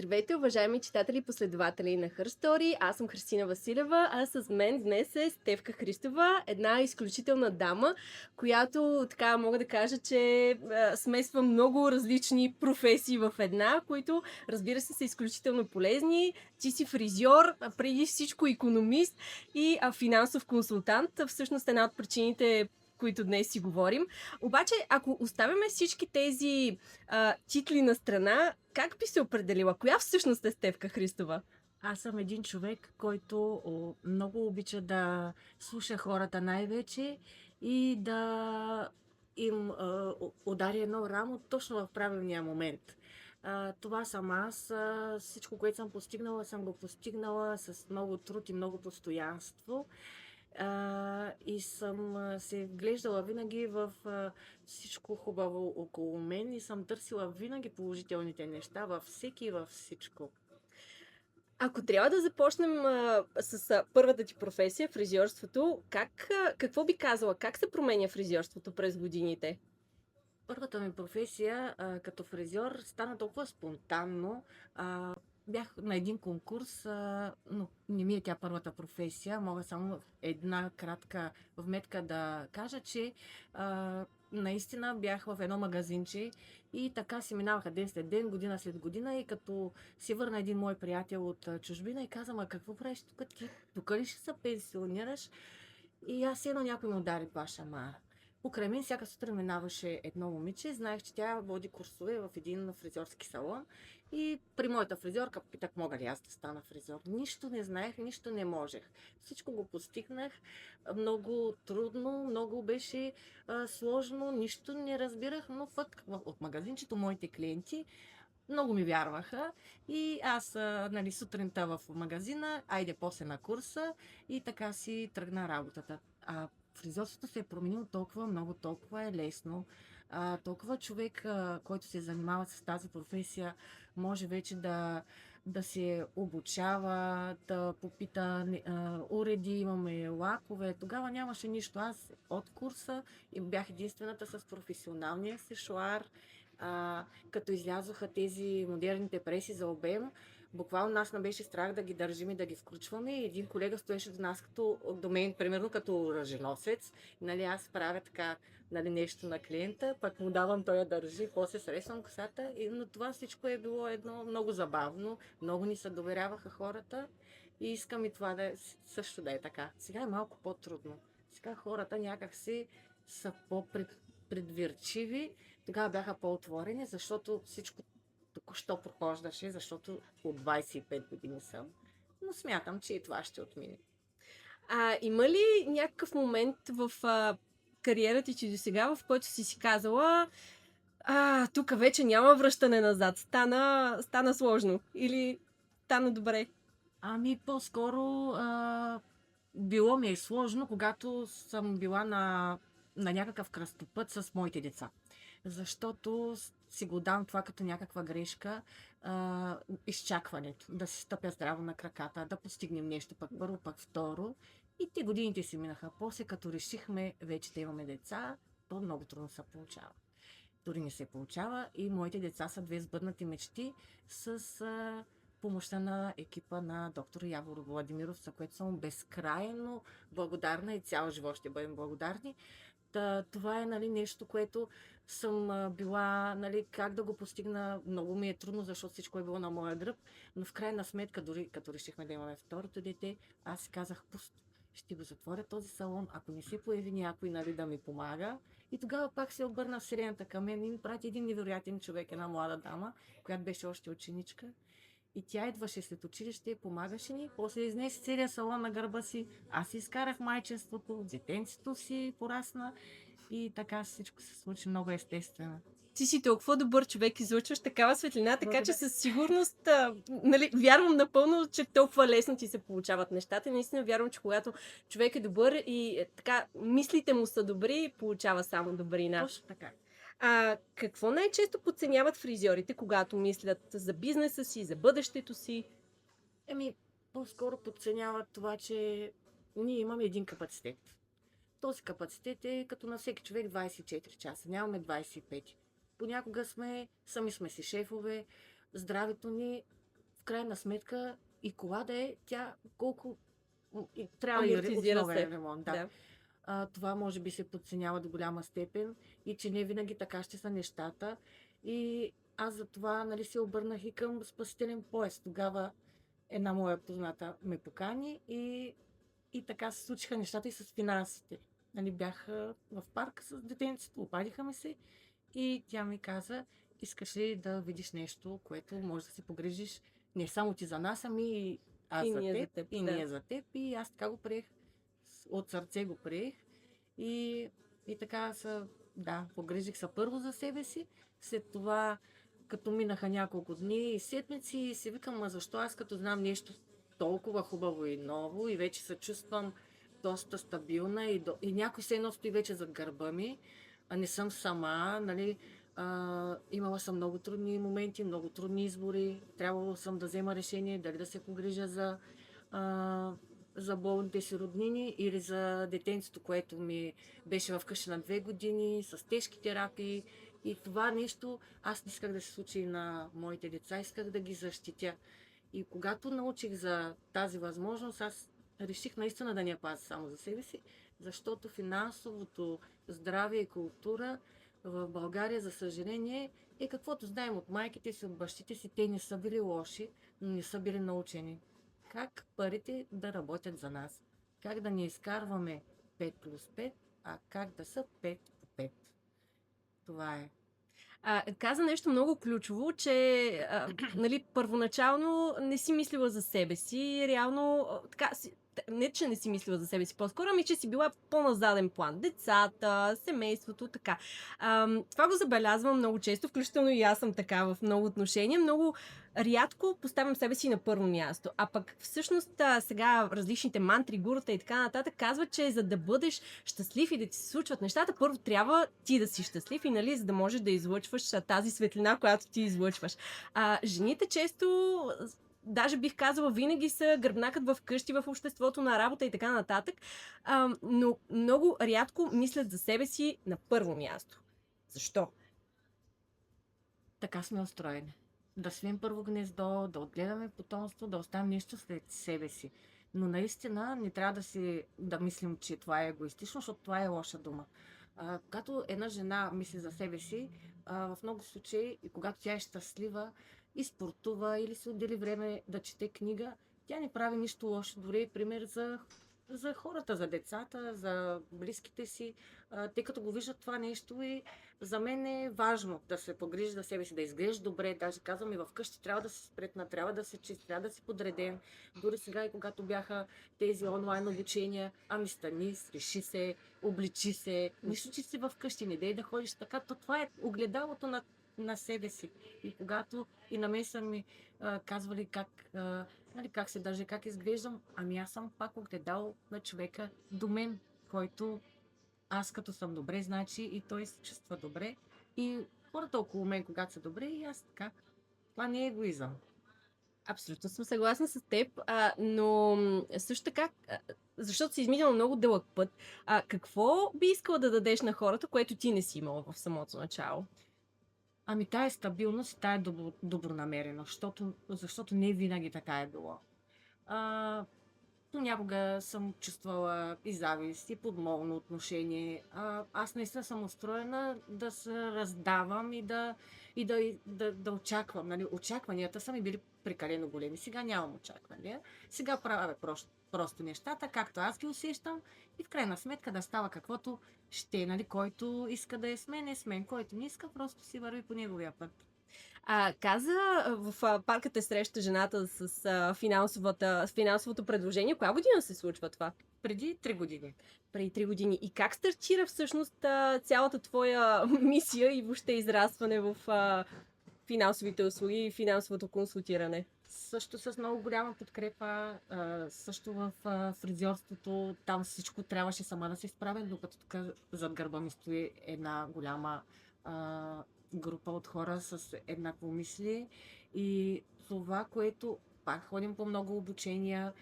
Здравейте, уважаеми читатели и последователи на Her Story. Аз съм Христина Василева, а с мен днес е Стефка Христова, една изключителна дама, която така мога да кажа, че смесва много различни професии в една, които разбира се са изключително полезни. Ти си фризьор, преди всичко икономист и финансов консултант. Всъщност една от причините, които днес си говорим. Обаче, ако оставяме всички тези титли на страна, как би се определила? Коя всъщност е Стефка Христова? Аз съм един човек, който много обича да слуша хората най-вече и да им удари едно рамо точно в правилния момент. Това съм аз. Всичко, което съм го постигнала с много труд и много постоянство. И съм се вглеждала винаги в всичко хубаво около мен и съм търсила винаги положителните неща във всеки и във всичко. Ако трябва да започнем с първата ти професия, фризьорството, какво би казала? Как се променя фризьорството през годините? Първата ми професия като фризьор стана толкова спонтанно. Бях на един конкурс, но не ми е тя първата професия. Мога само една кратка вметка да кажа, че наистина бях в едно магазинче и така си минаваха ден след ден, година след година и като си върна един мой приятел от чужбина и каза: "Ма какво правиш тук? Ти тук ли ще се пенсионираш?" И аз едно някой ме удари това шамара. Покрай мен всяка сутрин минаваше едно момиче. Знаех, че тя води курсове в един фризьорски салон. И при моята фризьорка питах, мога ли аз да стана фризьор. Нищо не знаех, нищо не можех. Всичко го постигнах. Много трудно, много беше сложно, нищо не разбирах, но пък от магазинчето моите клиенти много ми вярваха и аз, нали, сутринта в магазина, айде после на курса и така си тръгна работата. Фризьорството се е променило толкова много, толкова е лесно. Толкова човек, който се занимава с тази професия, може вече да се обучава, да попита уреди, имаме лакове. Тогава нямаше нищо. Аз от курса и бях единствената с професионалния сешоар. Като излязоха тези модерните преси за обем, буквално нас не беше страх да ги държим и да ги включваме. И един колега стоеше до нас до мен, примерно като ръженосец. Нали, аз правя така, нали, нещо на клиента, пък му давам, той я държи, после срещам косата. Но това всичко е било едно много забавно. Много ни се доверяваха хората и искам и това също да е така. Сега е малко по-трудно. Сега хората някак си са по-предвирчиви. Тогава бяха по-отворени, защото всичко току-що прохождаше, защото от 25 години съм. Но смятам, че и това ще отмине. Има ли някакъв момент в кариерата ти до сега, в който си казала, тук вече няма връщане назад, стана сложно или стана добре? По-скоро било ми е сложно, когато съм била на някакъв кръстопът с моите деца. Защото си го дам това като някаква грешка, изчакването, да си стъпя здраво на краката, да постигнем нещо пък първо, пък второ. И те годините си минаха. После като решихме вече да имаме деца, то много трудно се получава. Дори не се получава и моите деца са две сбъднати мечти с помощта на екипа на доктор Явор Владимиров, за което съм безкрайно благодарна и цял живот ще бъдем благодарни. Това е, нали, нещо, което съм била, нали, как да го постигна. Много ми е трудно, защото всичко е било на моя гръб, но в крайна сметка, дори като решихме да имаме второто дете, аз си казах: пусто, ще го затворя този салон, ако не се появи някой, нали, да ми помага. И тогава пак се обърна вселената към мен и ми прати един невероятен човек, една млада дама, която беше още ученичка. И тя идваше след училище, помагаше ни, после изнесе целия салон на гърба си. Аз си изкарах майчинството, детенцето си порасна и така всичко се случи много естествено. Ти си толкова добър човек, излъчваш такава светлина, така че Благодаря. със сигурност, нали, вярвам напълно, че толкова лесно ти се получават нещата. Наистина вярвам, че когато човек е добър и така мислите му са добри, получава само добрина. Точно така. Какво най-често подценяват фризьорите, когато мислят за бизнеса си, за бъдещето си? По-скоро подценяват това, че ние имаме един капацитет. Този капацитет е като на всеки човек 24 часа. Нямаме 25. Понякога сами сме си шефове, здравето ни крайна сметка и кола да е, тя колко и трябва и Амортизира основен се. ремонт, да. Да. Това може би се подценява до голяма степен и че не винаги така ще са нещата. И аз за това, нали, се обърнах и към спасителен пояс. Тогава една моя позната ме покани и така се случиха нещата и с финансите. Нали, бях в парк с детенцето, обадиха ми се и тя ми каза, искаш ли да видиш нещо, което може да се погрижиш не само ти за нас, ами и аз И за ние за теб, теб. и Да. ние за теб. И аз така го приех, от сърце го приех. И, и така погрижих се първо за себе си, след това като минаха няколко дни и седмици и си викам, защо аз като знам нещо толкова хубаво и ново и вече се чувствам доста стабилна и някой се едно стои вече зад гърба ми, а не съм сама, нали, имала съм много трудни моменти, много трудни избори, трябвало съм да взема решение дали да се погрижа а, за болните си роднини или за детенцето, което ми беше вкъщи на 2 години, с тежки терапии. И това нещо аз не исках да се случи на моите деца, исках да ги защитя. И когато научих за тази възможност, аз реших наистина да не я пазя само за себе си, защото финансовото здраве и култура в България, за съжаление, е каквото знаем от майките си, от бащите си. Те не са били лоши, но не са били научени. Как парите да работят за нас? Как да не изкарваме 5 плюс 5, а как да са 5 по 5? Това е. Каза нещо много ключово, че нали, първоначално не си мислила за себе си, реално така, не че не си мислила за себе си по-скоро, ами че си била по-на заден план. Децата, семейството, така. Това го забелязвам много често, включително и аз съм така в много отношения. Много рядко поставям себе си на първо място. А пък всъщност сега различните мантри, гурута и така нататък казват, че за да бъдеш щастлив и да ти се случват нещата, първо трябва ти да си щастлив и нали, за да можеш да излъчваш тази светлина, която ти излъчваш. Жените често, даже бих казала, винаги са гръбнакът в къщи, в обществото, на работа и така нататък, но много рядко мислят за себе си на първо място. Защо? Така сме устроени. Да свием първо гнездо, да отгледаме потомство, да оставим нещо след себе си. Но наистина не трябва да мислим, че това е егоистично, защото това е лоша дума. Когато една жена мисли за себе си, в много случаи, и когато тя е щастлива и спортува или се отдели време да чете книга, тя не прави нищо лошо. Дори е пример за хората, за децата, за близките си, тъй като го виждат това нещо и за мен е важно да се погрижи за себе си, да изглежда добре. Даже казвам и вкъщи трябва да се спретна, трябва да се чисти, трябва да си подреден. Дори сега и когато бяха тези онлайн обучения, ами стани, реши се, обличи се, нищо, че си вкъщи, не дей да ходиш така, то това е огледалото на себе си. И когато и на мен са ми казвали как се държа, как изглеждам, ами аз съм пак огледал на човека до мен, който аз като съм добре, значи и той се чувства добре. И хората около мен, когато са добре, и аз така. Това не е егоизъм. Абсолютно съм съгласна с теб, но също така, защото си изминала много дълъг път, какво би искала да дадеш на хората, което ти не си имала в самото начало? Ами тая стабилност и тая добронамереност, защото не винаги така е било. А, Понякога съм чувствала и завист, и подмолно отношение. Аз наистина съм устроена да се раздавам и да очаквам. Нали? Очакванията са ми били прекалено големи. Сега нямам очаквания. Сега правя просто нещата, както аз ги усещам и в крайна сметка да става каквото ще. Нали? Който иска да е с мен. Който не иска, просто си върви по неговия път. Каза в парка те среща жената с финансовото предложение. Коя година се случва това? Преди 3 години. Преди 3 години. И как стартира всъщност цялата твоя мисия и въобще израстване в финансовите услуги и финансовото консултиране? Също с много голяма подкрепа, също в фризьорството, там всичко трябваше сама да се справя, докато тук зад гърба ми стои една голяма група от хора с еднакво мисли и това, което пак ходим по много обучения,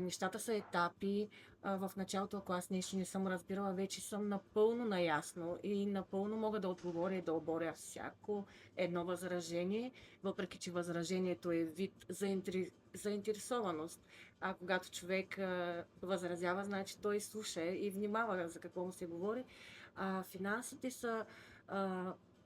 нещата са етапи, В началото, ако аз нещо не съм разбирала, вече съм напълно наясно и напълно мога да отговоря и да оборя всяко едно възражение, въпреки че възражението е вид заинтересованост. А когато човек възразява, значи той слуша и внимава за какво му се говори. Финансите са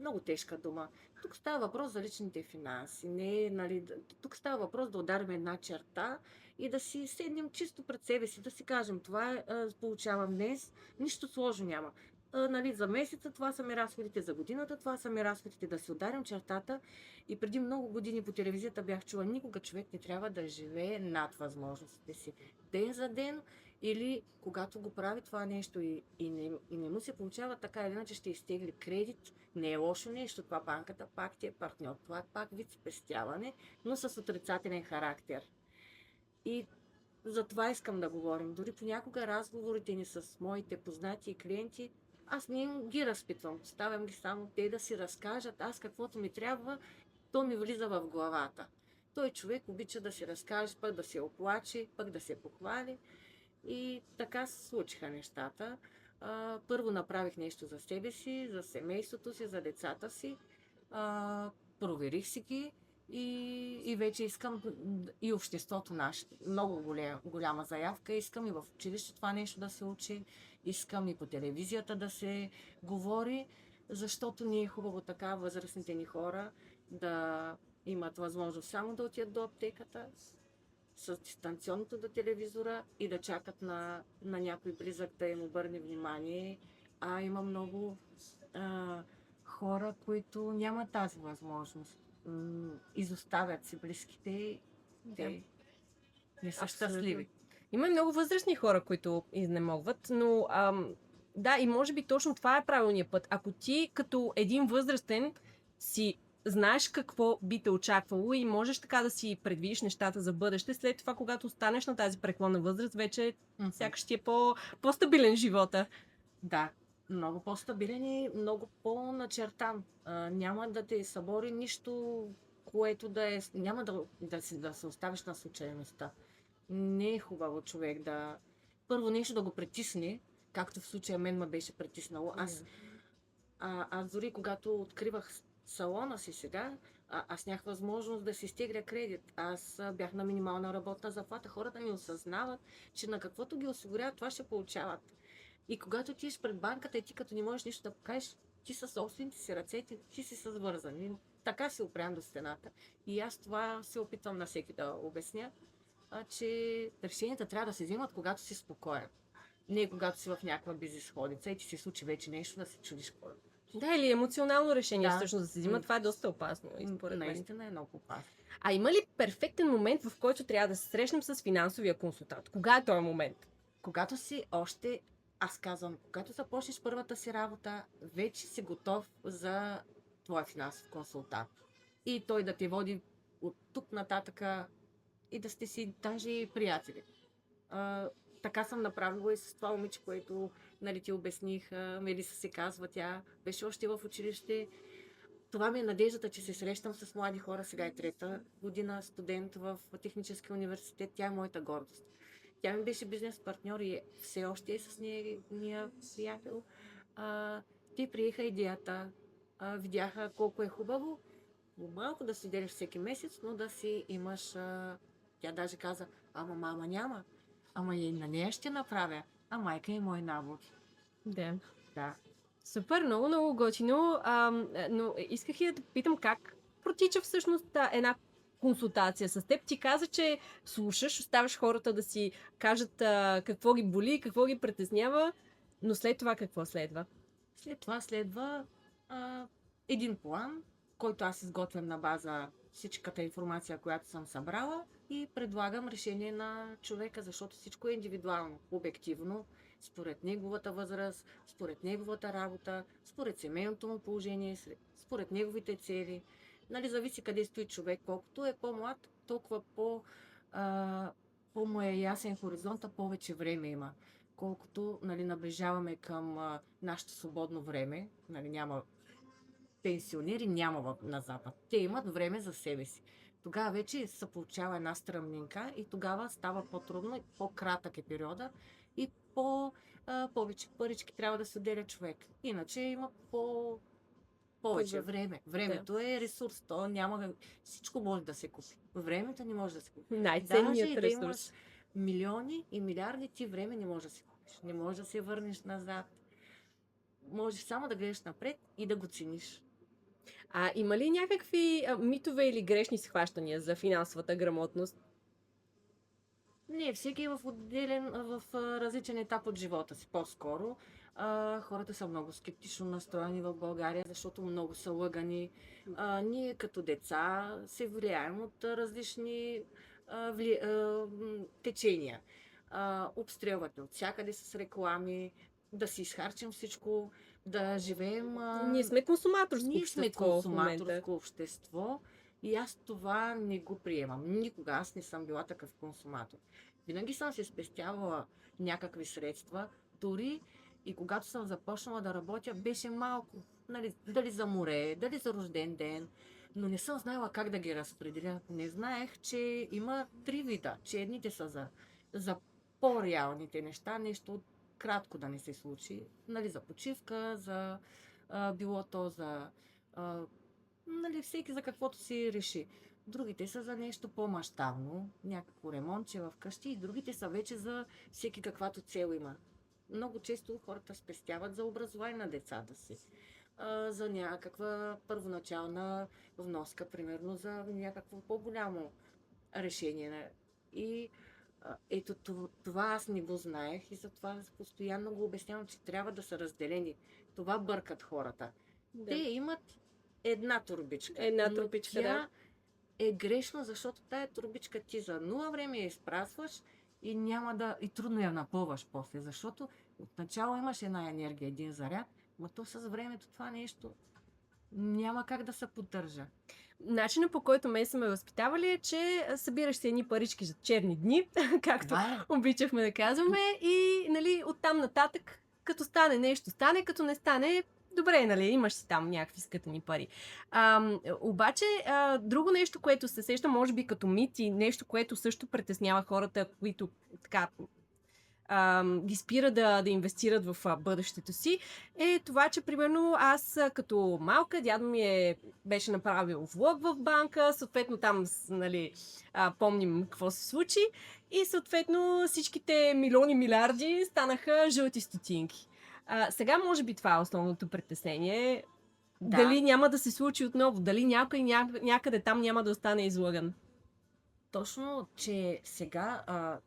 много тежка дума. Тук става въпрос за личните финанси. Не, нали, тук става въпрос да ударим една черта и да си седнем чисто пред себе си, да си кажем, това получавам днес, нищо сложно няма. Нали, за месеца това са ми разходите, за годината това са ми разходите, да си ударим чертата. И преди много години по телевизията бях чула, никога човек не трябва да живее над възможностите си. Ден за ден или когато го прави това нещо и не му се получава така или иначе ще изтегли кредит, не е лошо нещо, това банката пак ти е партньор, това е пак вид спестяване, но с отрицателен характер. И за това искам да говорим. Дори понякога разговорите ни с моите познати и клиенти, аз не им ги разпитвам. Оставям ги само те да си разкажат. Аз каквото ми трябва, то ми влиза в главата. Той човек обича да си разкаже, пък да се оплаче, пък да се похвали. И така се случиха нещата. Първо направих нещо за себе си, за семейството си, за децата си. Проверих си ги и вече искам и обществото наше. Много голяма заявка. Искам и в училище това нещо да се учи. Искам и по телевизията да се говори, защото не е хубаво така възрастните ни хора да имат възможност само да отидат до аптеката, с дистанционното до телевизора и да чакат на някой близък да им обърне внимание. Има много хора, които нямат тази възможност. Изоставят си близките, те не са щастливи. Има и много възрастни хора, които изнемогват, но да, и може би точно това е правилният път. Ако ти като един възрастен си знаеш какво би те очаквало и можеш така да си предвидиш нещата за бъдеще, след това, когато останеш на тази преклонна възраст, вече сякаш ти е по-стабилен живота. Да, много по-стабилен и много по-начертан. Няма да те събори нищо, което да е... Няма да се оставиш на случайността. Не е хубаво човек да... Първо нещо да го притисне, както в случая мен ме беше притиснало. Аз дори когато откривах салона си сега, аз нямах възможност да си стегля кредит. Аз бях на минимална работна заплата. Хората ми осъзнават, че на каквото ги осигуряват, това ще получават. И когато ти еш пред банката и ти като не можеш нищо да покажеш, ти със собствените си ръце, ти си свързан. И така се опрям до стената. И аз това се опитвам на всеки да обясня, че решенията трябва да се вземат, когато си спокоен. Не когато си в някаква безизходица и ти се случи вече нещо, да се чудиш какво. Да, или емоционално решение всъщност да се взима, това е доста опасно. Наистина е много опасно. Има ли перфектен момент, в който трябва да се срещнем с финансовия консултант? Кога е този момент? Когато си още, аз казвам, когато започнеш първата си работа, вече си готов за твой финансов консултант. И той да те води от тук нататъка и да сте си даже и приятели. Така съм направила и с това момиче, което ти обясних. Мелиса се казва, тя беше още в училище. Това ми е надеждата, че се срещам с млади хора. Сега е 3-та година студент в Техническия университет. Тя е моята гордост. Тя ми беше бизнес партньор и все още е с нея приятел. Те приеха идеята, видяха колко е хубаво. Малко да си делиш всеки месец, но да си имаш... Тя даже каза, мама няма. Ама и на нея ще направя. Майка е мой набор. Да. Супер, много, много готино. Но исках и да питам как протича всъщност една консултация с теб. Ти каза, че слушаш, оставаш хората да си кажат какво ги боли, какво ги притеснява, но след това какво следва? След това следва един план, който аз изготвям на база всичката информация, която съм събрала и предлагам решение на човека, защото всичко е индивидуално, обективно, според неговата възраст, според неговата работа, според семейното му положение, според неговите цели. Зависи къде стои човек. Колкото е по-млад, толкова по-му е ясен хоризонта, повече време има. Колкото наближаваме към нашето свободно време, няма пенсионери, няма на Запад. Те имат време за себе си. Тогава вече се получава една стръмнинка и тогава става по-трудно, по-кратък е периода и повече парички трябва да се отделя човек. Иначе има повече време. Да. Времето е ресурс. То няма... Всичко може да се купи. Времето не може да се купи. Даже Най-ценният и да имаш ресурс. милиони и милиарди, ти време не можеш да си купиш. Не можеш да се върнеш назад. Можеш само да гледаш напред и да го цениш. А има ли някакви митове или грешни схващания за финансовата грамотност? Не, всеки е в различен етап от живота си, по-скоро. Хората са много скептично настроени в България, защото много са лъгани. Ние като деца се влияем от различни течения. Обстрелвате от всякъде с реклами, да си изхарчим всичко, да живеем... Ние сме консуматорско Ние сме общество в момента. консуматорско общество и аз това не го приемам. Никога аз не съм била такъв консуматор. Винаги съм се спестявала някакви средства, дори и когато съм започнала да работя, беше малко. Нали, дали за море, дали за рожден ден, но не съм знаела как да ги разпределя. Не знаех, че има три вида, че едните са за по-реалните неща, нещо кратко да не се случи, нали, за почивка, за било то за нали, всеки за каквото си реши. Другите са за нещо по-мащабно, някакво ремонтче в къщи и другите са вече за всеки каквато цел има. Много често хората спестяват за образование на децата си, за някаква първоначална вноска, примерно за някакво по-голямо решение. И ето това аз не го знаех и затова постоянно го обяснявам, че трябва да са разделени. Това бъркат хората. Да. Те имат една турбичка. Една но турбичка, тя е грешна, защото тая турбичка ти за нула време я изпразваш и няма да... и трудно я напълваш после, защото отначало имаш една енергия, един заряд, но то с времето това нещо няма как да се поддържа. Начинът, по който ме са ме възпитавали, е, че събираш си едни парички за черни дни, както обичахме да казваме, и нали, оттам нататък, като стане нещо, стане, като не стане, добре, нали, имаш си там някакви скътани пари. Обаче, друго нещо, което се сеща, може би като мит и нещо, което също притеснява хората, които така ги спира да инвестират в бъдещето си, е това, че примерно аз като малка, дядо ми беше направил влог в банка, съответно там нали, помним какво се случи и съответно всичките милиони, милиарди станаха жълти стотинки. Сега може би това е основното притеснение. Да. Дали няма да се случи отново, дали някой някъде там няма да остане излъган. Точно, че сега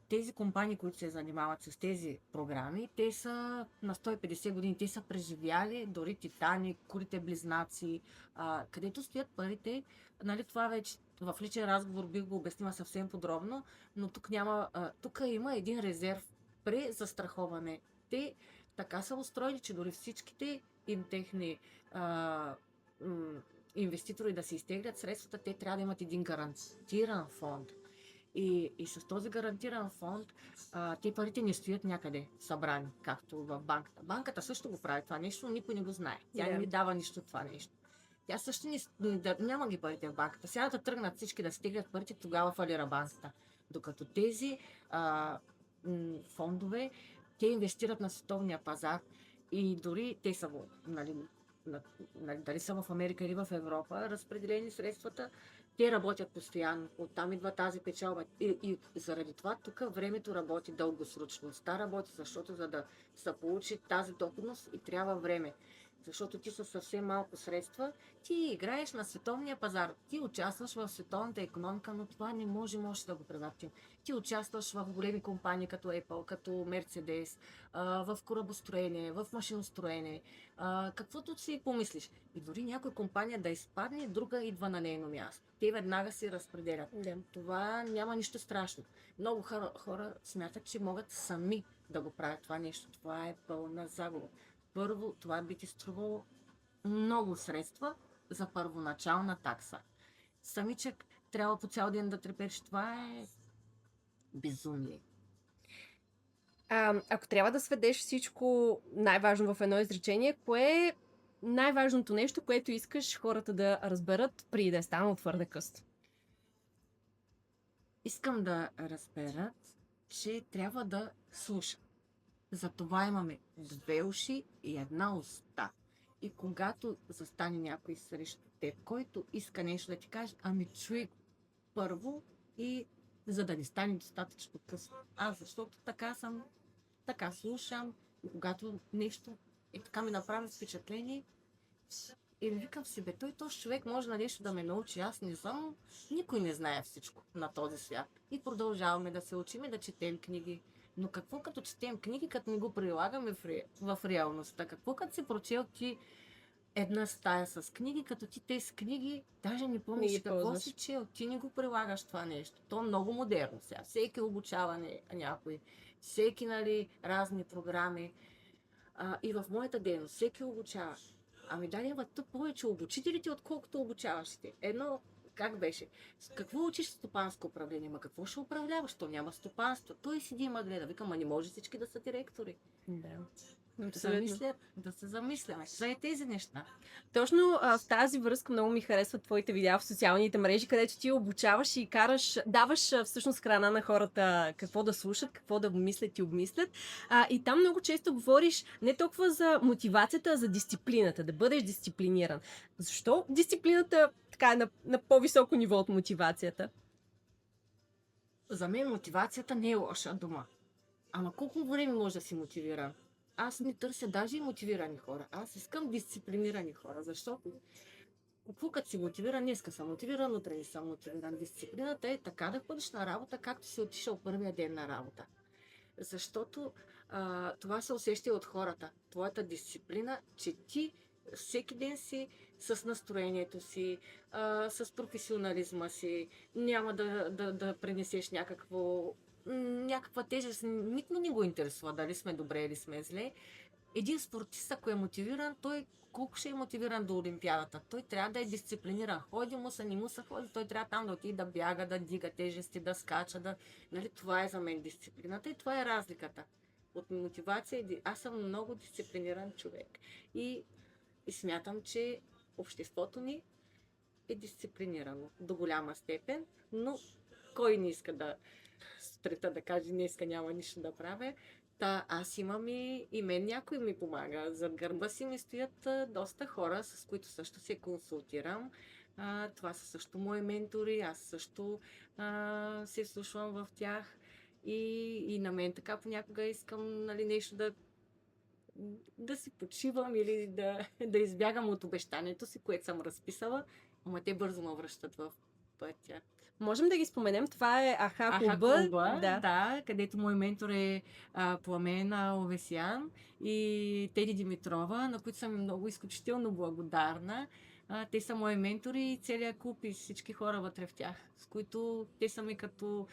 тези компании, които се занимават с тези програми, те са на 150 години, те са преживяли дори Титаник, Курите близнаци, където стоят парите, нали, това вече в личен разговор бих го обяснила съвсем подробно, но тук има един резерв при застраховане. Те така са устроили, че дори всичките им техни инвеститори да се изтеглят средствата, те трябва да имат един гарантиран фонд. И с този гарантиран фонд те парите не стоят някъде събрани, както в банката. Банката също го прави това нещо, но никой не го знае. Тя не ми дава нищо това нещо. Тя също няма ги парите в банката. Сега да тръгнат всички да стиглят парите, тогава фалира банката. Докато тези фондове, те инвестират на световния пазар и дори те са дали са в Америка или в Европа, разпределени средствата, те работят постоянно. Оттам идва тази печалба. И заради това тук времето работи, дългосрочността работи, защото за да се получи тази доходност и трябва време. Защото ти със съвсем малко средства, ти играеш на световния пазар. Ти участваш в световната икономика, но това не може да го превратим. Ти участваш в големи компании като Apple, като Mercedes, в корабостроение, в машиностроение, каквото си помислиш. И дори някоя компания да изпадне, друга идва на нейно място. Те веднага си разпределят. Да. Това няма нищо страшно. Много хора смятат, че могат сами да го правят това нещо. Това е пълна загуба. Първо, това би ти струвало много средства за първоначална такса. Самичък трябва по цял ден да трепериш. Това е безумие. Ако трябва да сведеш всичко най-важно в едно изречение, кое е най-важното нещо, което искаш хората да разберат преди да е станало твърде късно? Искам да разберат, че трябва да слушат. Затова имаме две уши и една уста. И когато застане някой срещу теб, който иска нещо да ти каже, ами чуй първо и за да не стане достатъчно късно. Аз защото така съм, така слушам и когато нещо и така ми направи впечатление, и викам си, бе, той този човек може на нещо да ме научи. Аз не знам, никой не знае всичко на този свят. И продължаваме да се учим и да четем книги. Но какво като четем книги, като не го прилагаме в реалността? Какво като си прочел ти една стая с книги, като ти тези книги даже не Не помниш ги какво ползваш. си чел, ти не го прилагаш това нещо. То е много модерно сега. Всеки обучава някой, всеки, нали, разни програми. И в моята дейност всеки обучава. Ами дали имат тук повече обучителите, отколкото обучаващите. Едно, как беше? Какво учиш в стопанско управление? Ма какво ще управляваш? То няма стопанство. Той седи и ма гледа. Викам, а не може всички да са директори. Да. Да се замисляме за тези неща. Точно в тази връзка много ми харесват твоите видеа в социалните мрежи, където ти обучаваш и даваш всъщност храна на хората какво да слушат, какво да мислят и обмислят. И там много често говориш не толкова за мотивацията, а за дисциплината, да бъдеш дисциплиниран. Защо дисциплината така е на по-високо ниво от мотивацията? За мен мотивацията не е лоша дума. Ама колко време може да си мотивиран? Аз не търся даже и мотивирани хора. Аз искам дисциплинирани хора, защото какво като си мотивиран, днеска съм мотивиран, утре не съм мотивиран. Дисциплината е така да ходиш на работа, както си отишъл първия ден на работа. Защото това се усеща и от хората. Твоята дисциплина, че ти всеки ден си с настроението си, с професионализма си, няма да пренесеш някаква тежест. Никой не го интересува дали сме добре или сме зле. Един спортист, ако е мотивиран, той колко ще е мотивиран до Олимпиадата? Той трябва да е дисциплиниран. Ходи му се, не му се ходи, той трябва там да отиде да бяга, да дига тежести, да скача. Нали, това е за мен дисциплината и това е разликата. От мотивация, аз съм много дисциплиниран човек. И смятам, че обществото ни е дисциплинирано до голяма степен, но кой не иска да сутринта да каже, днеска няма нищо да правя. Аз имам и мен някой ми помага. Зад гърба си ми стоят доста хора, с които също се консултирам. Това са също мои ментори, аз също се слушвам в тях. И на мен така понякога искам, нали, нещо да си почивам или да избягам от обещанието си, което съм разписала, ама те бързо ме връщат в пътя. Можем да ги споменем. Това е Аха клуба. Да, където мой ментор е Пламена Овесян и Теди Димитрова, на които съм много изключително благодарна. Те са мои ментори и целият клуб и всички хора вътре в тях, с които те са ми като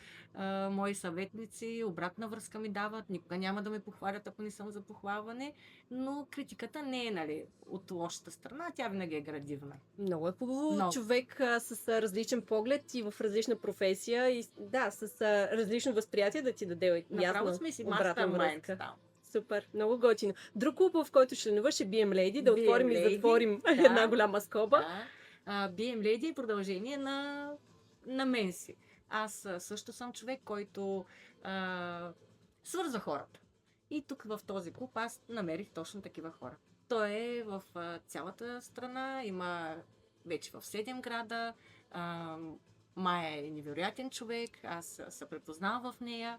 мои съветници, обратна връзка ми дават, никога няма да ме похвалят, ако не съм за похвалване, но критиката не е, нали, от лошата страна, тя винаги е градивна. Много е хубаво човек с различен поглед и в различна професия и да, с различно възприятие да ти даде ясна сме си обратна връзка. Да. Супер, много готино. Друг клуб, в който членуваш е BM Lady, да отворим и затворим една голяма скоба. Да. BM Lady е продължение на мен си. Аз също съм човек, който свързва хората. И тук в този клуб аз намерих точно такива хора. Той е в цялата страна, има вече в 7 града. Майя е невероятен човек, аз се препознавам в нея.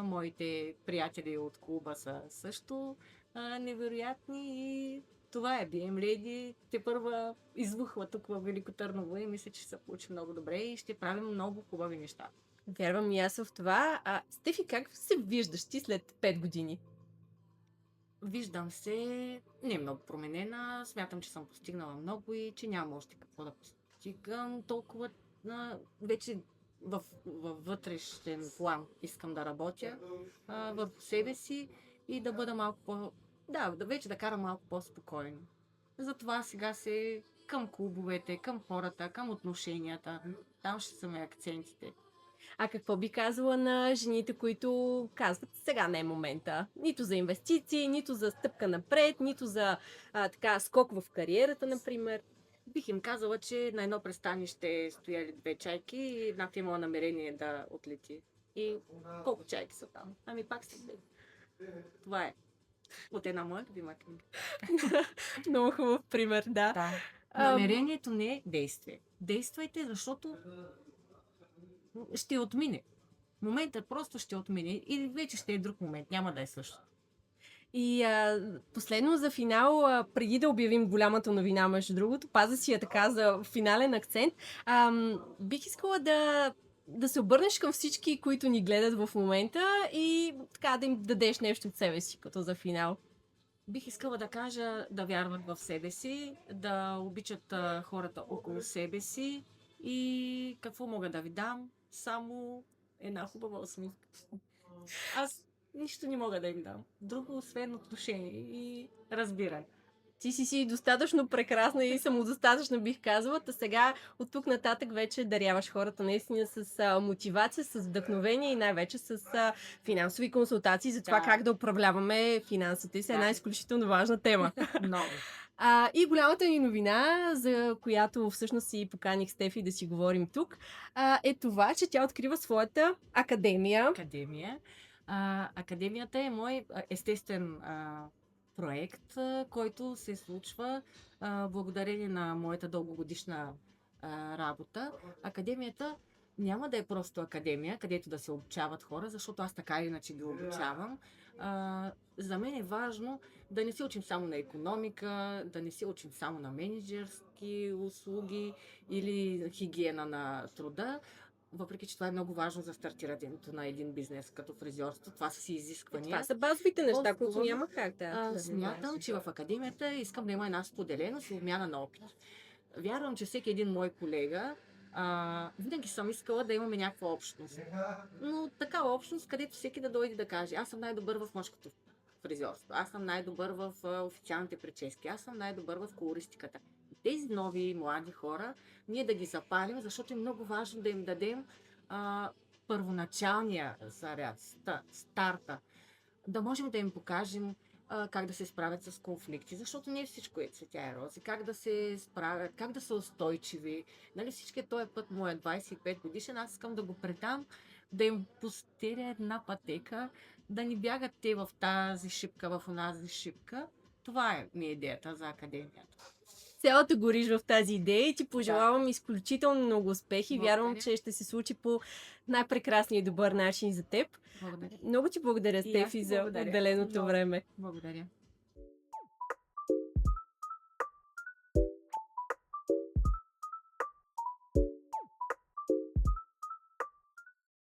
Моите приятели от клуба са също невероятни и това е BM Lady. Те първа избухва тук в Велико Търново и мисля, че се получи много добре и ще правим много хубави неща. Вярвам и аз в това. Стефи, как се виждаш ти след 5 години? Виждам се не много променена. Смятам, че съм постигнала много и че няма още какво да постигам толкова. Вече във вътрешен план искам да работя върху себе си и да бъда малко вече да карам малко по-спокойно. Затова сега към клубовете, към хората, към отношенията. Там ще са ме акцентите. Какво би казала на жените, които казват, сега не е момента? Нито за инвестиции, нито за стъпка напред, нито за скок в кариерата, например. Бих им казала, че на едно пристанище стояли 2 чайки и едната имала намерение да отлети. И колко чайки са там? Пак си 2. Това е от една моя любима книга. Много хубав пример, да. Да. Ам, Намерението не е действие. Действайте, защото ще отмине. Моментът просто ще отмине и вече ще е друг момент, няма да е също. И последно за финал, преди да обявим голямата новина, между другото, пазя си я така за финален акцент, бих искала да се обърнеш към всички, които ни гледат в момента и така да им дадеш нещо от себе си, като за финал. Бих искала да кажа да вярват в себе си, да обичат хората около себе си и какво мога да ви дам? Само една хубава усмивка. Аз нищо не мога да им дам. Друго, освен отношение и разбиране. Ти си достатъчно прекрасна и самодостатъчна, бих казала. Та сега от тук нататък вече даряваш хората наистина с мотивация, с вдъхновение и най-вече с финансови консултации за това Да. как да управляваме финансите. С една Да. изключително важна тема. Много. И голямата ни новина, за която всъщност си поканих Стефи да си говорим тук, е това, че тя открива своята академия. Академия. Академията е мой естествен проект, който се случва благодарение на моята дългогодишна работа. Академията няма да е просто академия, където да се обучават хора, защото аз така или иначе ги обучавам. За мен е важно да не се учим само на икономика, да не се учим само на менеджерски услуги или хигиена на труда, въпреки че това е много важно за стартирането на един бизнес като фризьорство. Това са си изисквания. Това са базовите неща, които По-скоро, няма как да смятам, че в академията искам да има една споделеност и обмяна на опит. Вярвам, че всеки един мой колега винаги съм искала да имаме някаква общност. Но такава общност, където всеки да дойде да каже: аз съм най-добър в мъжкото фризьорство, аз съм най-добър в официалните прически, аз съм най-добър в колористиката. Тези нови млади хора, ние да ги запалим, защото е много важно да им дадем първоначалния заряд, старта. Да можем да им покажем как да се справят с конфликти, защото не всичко е цветя и рози, как да се справят, как да са устойчиви. Нали, всичкият този път, моя 25 годишен, аз искам да го предам, да им постеля една пътека, да ни бягат те в тази шипка, в онази шипка. Това е ми идеята за академията. Цялата гориш в тази идея и ти пожелавам изключително много успехи. Благодаря. Вярвам, че ще се случи по най-прекрасния и добър начин за теб. Благодаря. Много ти благодаря, И аз Стефи, ти за благодаря. отделеното Много. време. Благодаря.